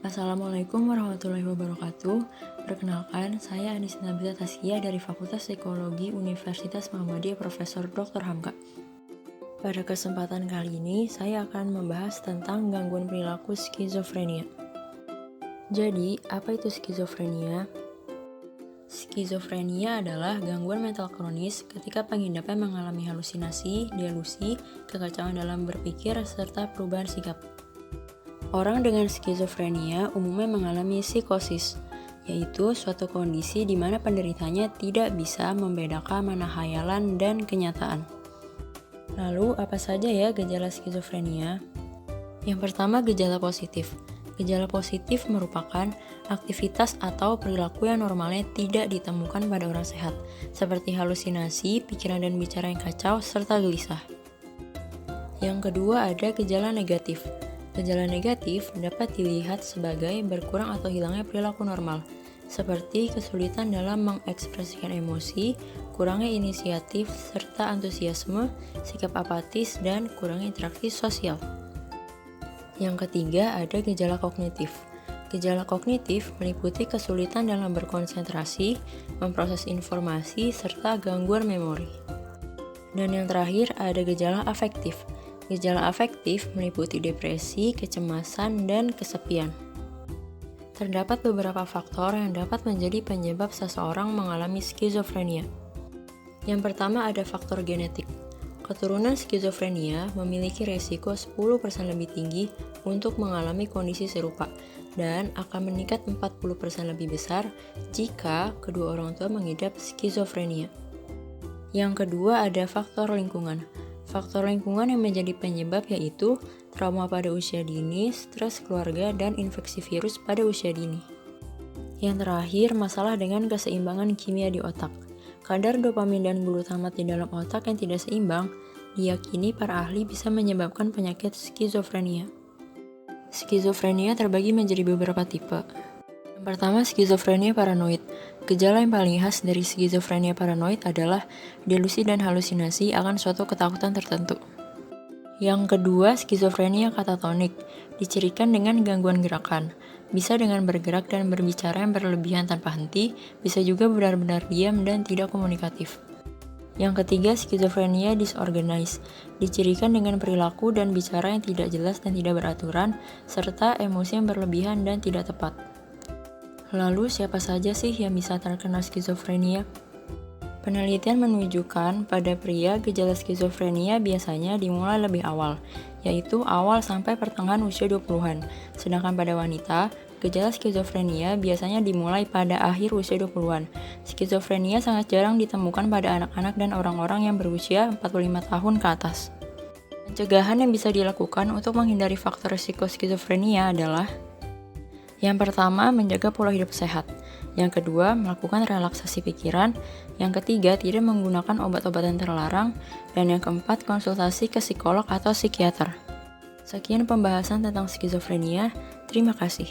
Assalamualaikum warahmatullahi wabarakatuh. Perkenalkan, saya Anis Nabila Taskia dari Fakultas Psikologi Universitas Muhammadiyah Profesor Dr. Hamka. Pada kesempatan kali ini, saya akan membahas tentang gangguan perilaku skizofrenia. Jadi, apa itu skizofrenia? Skizofrenia adalah gangguan mental kronis ketika pengidapnya mengalami halusinasi, delusi, kekacauan dalam berpikir, serta perubahan sikap. Orang dengan skizofrenia umumnya mengalami psikosis, yaitu suatu kondisi di mana penderitanya tidak bisa membedakan mana khayalan dan kenyataan. Lalu, apa saja ya gejala skizofrenia? Yang pertama, gejala positif. Gejala positif merupakan aktivitas atau perilaku yang normalnya tidak ditemukan pada orang sehat, seperti halusinasi, pikiran dan bicara yang kacau, serta gelisah. Yang kedua, ada gejala negatif. Gejala negatif dapat dilihat sebagai berkurang atau hilangnya perilaku normal, seperti kesulitan dalam mengekspresikan emosi, kurangnya inisiatif serta antusiasme, sikap apatis, dan kurangnya interaksi sosial. Yang ketiga, ada gejala kognitif. Gejala kognitif meliputi kesulitan dalam berkonsentrasi, memproses informasi, serta gangguan memori. Dan yang terakhir, ada gejala afektif. Gejala afektif meliputi depresi, kecemasan, dan kesepian. Terdapat beberapa faktor yang dapat menjadi penyebab seseorang mengalami skizofrenia. Yang pertama ada faktor genetik. Keturunan skizofrenia memiliki resiko 10% lebih tinggi untuk mengalami kondisi serupa dan akan meningkat 40% lebih besar jika kedua orang tua mengidap skizofrenia. Yang kedua ada faktor lingkungan. Faktor lingkungan yang menjadi penyebab yaitu trauma pada usia dini, stres keluarga, dan infeksi virus pada usia dini. Yang terakhir, masalah dengan keseimbangan kimia di otak. Kadar dopamin dan glutamat di dalam otak yang tidak seimbang diyakini para ahli bisa menyebabkan penyakit skizofrenia. Skizofrenia terbagi menjadi beberapa tipe. Yang pertama, skizofrenia paranoid. Gejala yang paling khas dari skizofrenia paranoid adalah delusi dan halusinasi akan suatu ketakutan tertentu. Yang kedua, skizofrenia katatonik, dicirikan dengan gangguan gerakan. Bisa dengan bergerak dan berbicara yang berlebihan tanpa henti, bisa juga benar-benar diam dan tidak komunikatif. Yang ketiga, skizofrenia disorganized, dicirikan dengan perilaku dan bicara yang tidak jelas dan tidak beraturan, serta emosi yang berlebihan dan tidak tepat. Lalu, siapa saja sih yang bisa terkena skizofrenia? Penelitian menunjukkan pada pria gejala skizofrenia biasanya dimulai lebih awal, yaitu awal sampai pertengahan usia 20-an. Sedangkan pada wanita, gejala skizofrenia biasanya dimulai pada akhir usia 20-an. Skizofrenia sangat jarang ditemukan pada anak-anak dan orang-orang yang berusia 45 tahun ke atas. Pencegahan yang bisa dilakukan untuk menghindari faktor risiko skizofrenia adalah: yang pertama, menjaga pola hidup sehat. Yang kedua, melakukan relaksasi pikiran. Yang ketiga, tidak menggunakan obat-obatan terlarang. Dan yang keempat, konsultasi ke psikolog atau psikiater. Sekian pembahasan tentang skizofrenia. Terima kasih.